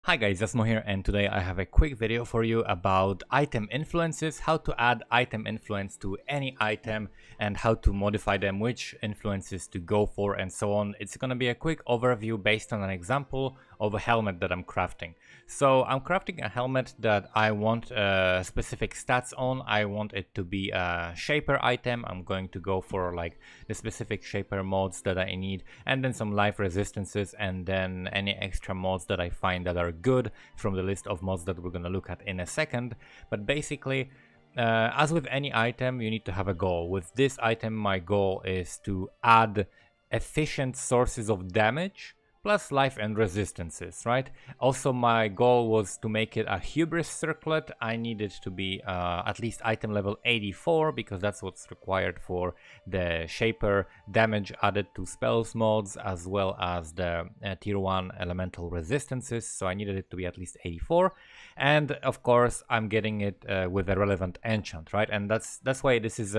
Hi guys, Zasmo here, and today I have a quick video for you about item influences, how to add item influence to any item and how to modify them, which influences to go for and so on. It's gonna be a quick overview based on an example of a helmet that I'm crafting. So I'm crafting a helmet that I want specific stats on. I want it to be a shaper item. I'm going to go for like the specific shaper mods that I need, and then some life resistances, and then any extra mods that I find that are good from the list of mods that we're going to look at in a second. But basically, as with any item, you need to have a goal. With this item, my goal is to add efficient sources of damage plus life and resistances, right? Also, my goal was to make it a hubris circlet. I needed to be at least item level 84 because that's what's required for the shaper damage added to spells mods, as well as the tier 1 elemental resistances. So I needed it to be at least 84, and of course I'm getting it with a relevant enchant, right? And that's why this is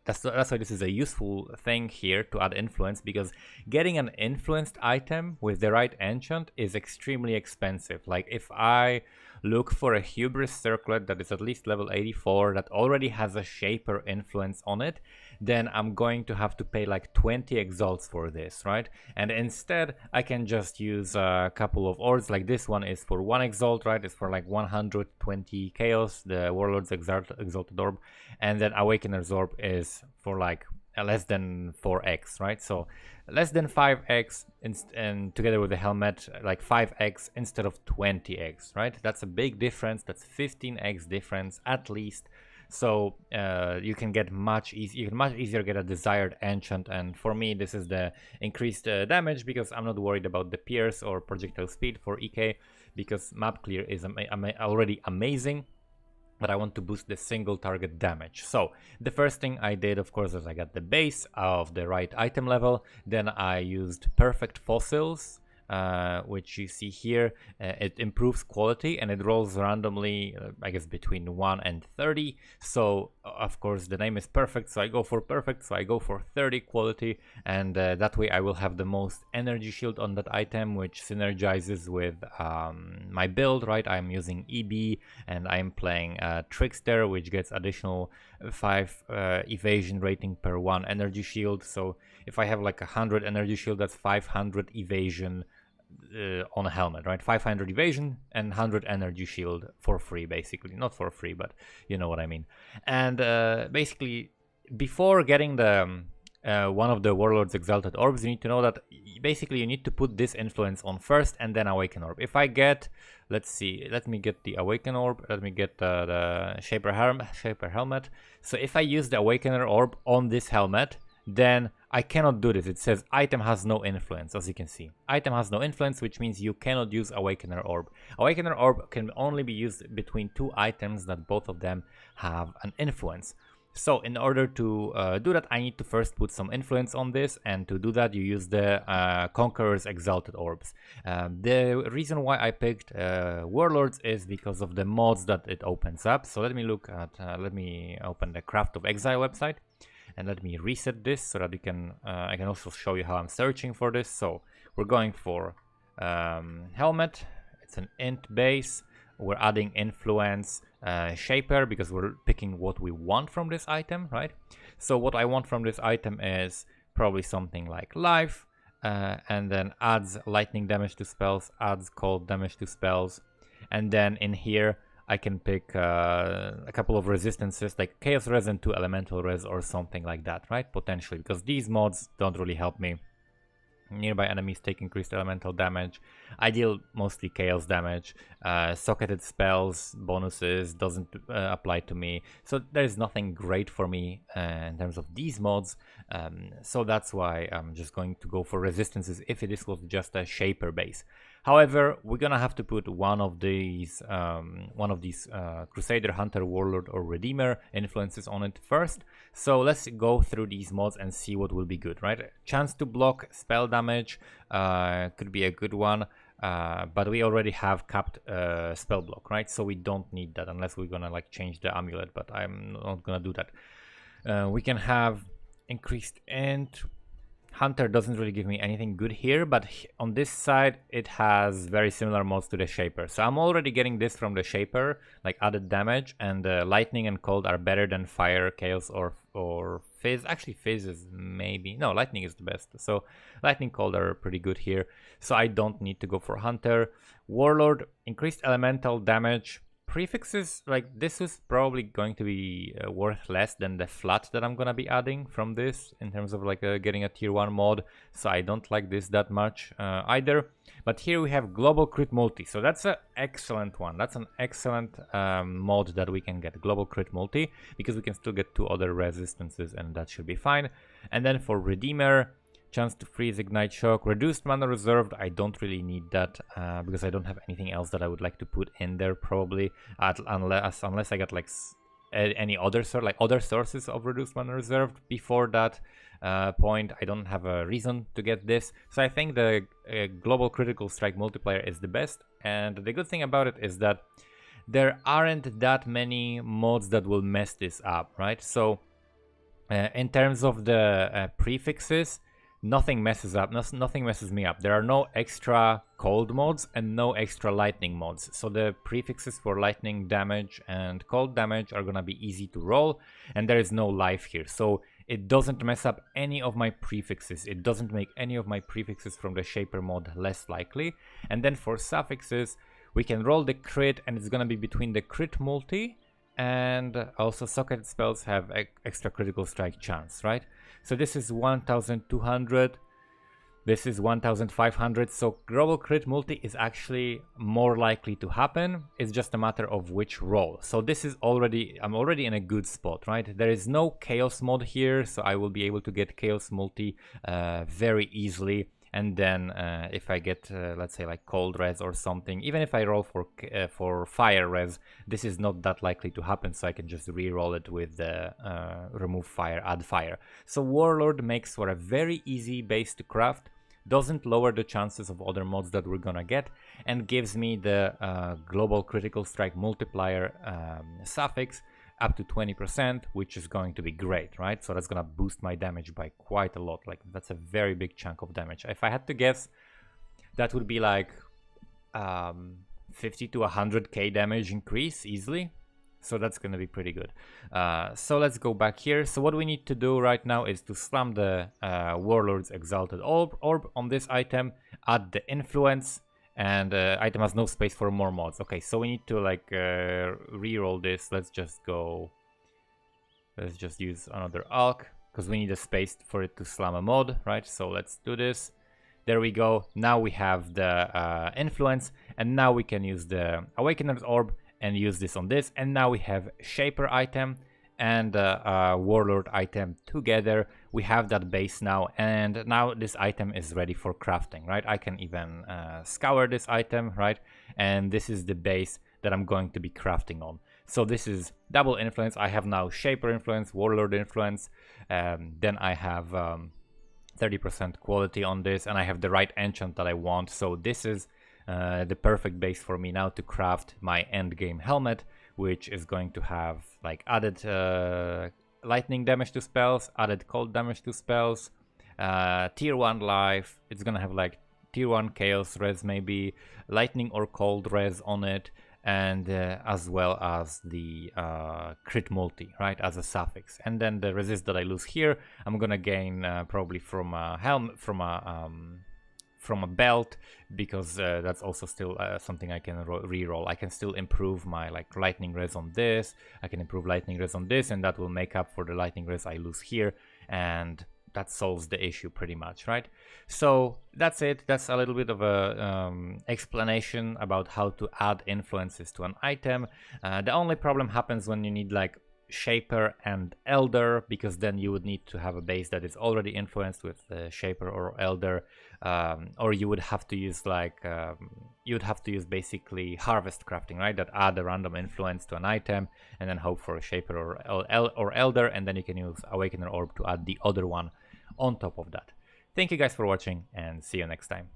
that's why this is a useful thing here to add influence, because getting an influenced item with the right enchant is extremely expensive. Like if I look for a hubris circlet that is at least level 84 that already has a shaper influence on it, then I'm going to have to pay like 20 exalts for this, right? And instead I can just use a couple of orbs. Like this one is for 1 exalt, right? It's for like 120 chaos, the warlord's exalted orb, and then awakener's orb is for like less than 4x, right? So less than 5x and together with the helmet like 5x instead of 20x, right? That's a big difference. That's 15x difference at least. So you can get much easier get a desired enchant, and for me this is the increased damage, because I'm not worried about the pierce or projectile speed for EK, because map clear is already amazing, but I want to boost the single target damage. So the first thing I did, of course, is I got the base of the right item level. Then I used perfect fossils, which you see here. It improves quality and it rolls randomly, I guess between 1 and 30. So of course the name is perfect, so I go for perfect, so I go for 30 quality, and that way I will have the most energy shield on that item, which synergizes with my build, right? I'm using EB and I'm playing Trickster, which gets additional 5 evasion rating per 1 energy shield. So if I have like 100 energy shield, that's 500 evasion on a helmet, right? 500 evasion and 100 energy shield for free, basically. Not for free, but you know what I mean. And basically, before getting the one of the warlord's exalted orbs, you need to know that basically you need to put this influence on first and then awaken orb. If I get, let's see, let me get the awaken orb, let me get the shaper helmet. So if I use the awakener orb on this helmet, then I cannot do this. It says item has no influence, as you can see. Item has no influence, which means you cannot use Awakener Orb. Awakener Orb can only be used between 2 items that both of them have an influence. So in order to do that, I need to first put some influence on this, and to do that you use the Conqueror's Exalted Orbs. The reason why I picked Warlords is because of the mods that it opens up. So let me look at, let me open the Craft of Exile website. And let me reset this so that you can I can also show you how I'm searching for this. So we're going for helmet. It's an int base. We're adding influence shaper because we're picking what we want from this item, right? So what I want from this item is probably something like life, and then adds lightning damage to spells, adds cold damage to spells, and then in here I can pick a couple of resistances like Chaos Res and 2 Elemental Res or something like that, right? Potentially, because these mods don't really help me. Nearby enemies take increased elemental damage. I deal mostly chaos damage. Socketed spells, bonuses doesn't apply to me. So there's nothing great for me in terms of these mods. So that's why I'm just going to go for resistances if this was just a shaper base. However, we're gonna have to put one of these Crusader, Hunter, Warlord, or Redeemer influences on it first. So let's go through these mods and see what will be good, right? Chance to block spell damage could be a good one, but we already have capped spell block, right? So we don't need that unless we're gonna like change the amulet, but I'm not gonna do that. We can have increased int, Hunter doesn't really give me anything good here, but on this side it has very similar mods to the Shaper. So I'm already getting this from the Shaper, like added damage, and Lightning and Cold are better than Fire, Chaos, or Fizz. Actually, Fizz is maybe... No, Lightning is the best. So Lightning, Cold are pretty good here. So I don't need to go for Hunter. Warlord, increased elemental damage. Prefixes, like this is probably going to be worth less than the flat that I'm gonna be adding from this in terms of like getting a tier 1 mod, so I don't like this that much either. But here we have global crit multi, so that's an excellent one. That's an excellent mod that we can get, global crit multi, because we can still get 2 other resistances and that should be fine. And then for Redeemer, chance to freeze, ignite shock, reduced mana reserved. I don't really need that because I don't have anything else that I would like to put in there probably, unless I get like any other sort, like other sources of reduced mana reserved before that point. I don't have a reason to get this, so I think the global critical strike multiplier is the best. And the good thing about it is that there aren't that many mods that will mess this up, right? So in terms of the prefixes, nothing messes up, nothing messes me up. There are no extra cold mods and no extra lightning mods. So the prefixes for lightning damage and cold damage are gonna be easy to roll, and there is no life here. So it doesn't mess up any of my prefixes. It doesn't make any of my prefixes from the Shaper mod less likely. And then for suffixes, we can roll the crit, and it's gonna be between the crit multi, and also socketed spells have extra critical strike chance, right? So this is 1200, this is 1500, so global crit multi is actually more likely to happen. It's just a matter of which roll. So this is already, I'm already in a good spot, right? There is no chaos mod here, so I will be able to get chaos multi very easily. And then if I get, let's say, like cold res or something, even if I roll for fire res, this is not that likely to happen, so I can just re-roll it with the remove fire, add fire. So Warlord makes for a very easy base to craft, doesn't lower the chances of other mods that we're gonna get, and gives me the global critical strike multiplier suffix up to 20%, which is going to be great, right? So that's gonna boost my damage by quite a lot. Like, that's a very big chunk of damage. If I had to guess, that would be like 50 to 100k damage increase easily. So that's gonna be pretty good. So let's go back here. So what we need to do right now is to slam the Warlord's Exalted Orb on this item, add the influence, and item has no space for more mods. Okay, so we need to like re-roll this. Let's just use another Alk, because we need a space for it to slam a mod, right? So let's do this. There we go. Now we have the influence, and now we can use the Awakener's Orb and use this on this. And now we have Shaper item and Warlord item together. We have that base now, and now this item is ready for crafting, right? I can even scour this item, right? And this is the base that I'm going to be crafting on. So this is double influence. I have now Shaper influence, Warlord influence, then I have 30% quality on this, and I have the right enchant that I want. So this is the perfect base for me now to craft my endgame helmet, which is going to have like added lightning damage to spells, added cold damage to spells, tier 1 life. It's gonna have like tier 1 chaos res, maybe lightning or cold res on it, and as well as the crit multi, right, as a suffix. And then the resist that I lose here, I'm gonna gain probably from a helmet, from a belt, because that's also still something I can re-roll. I can still improve my like lightning res on this, I can improve lightning res on this, and that will make up for the lightning res I lose here, and that solves the issue pretty much, right? So that's it. That's a little bit of a explanation about how to add influences to an item. The only problem happens when you need like Shaper and Elder, because then you would need to have a base that is already influenced with Shaper or Elder, or you would have to use like you would have to use basically harvest crafting, right? That add a random influence to an item and then hope for a Shaper or Elder, and then you can use Awakener Orb to add the other one on top of that. Thank you guys for watching, and see you next time.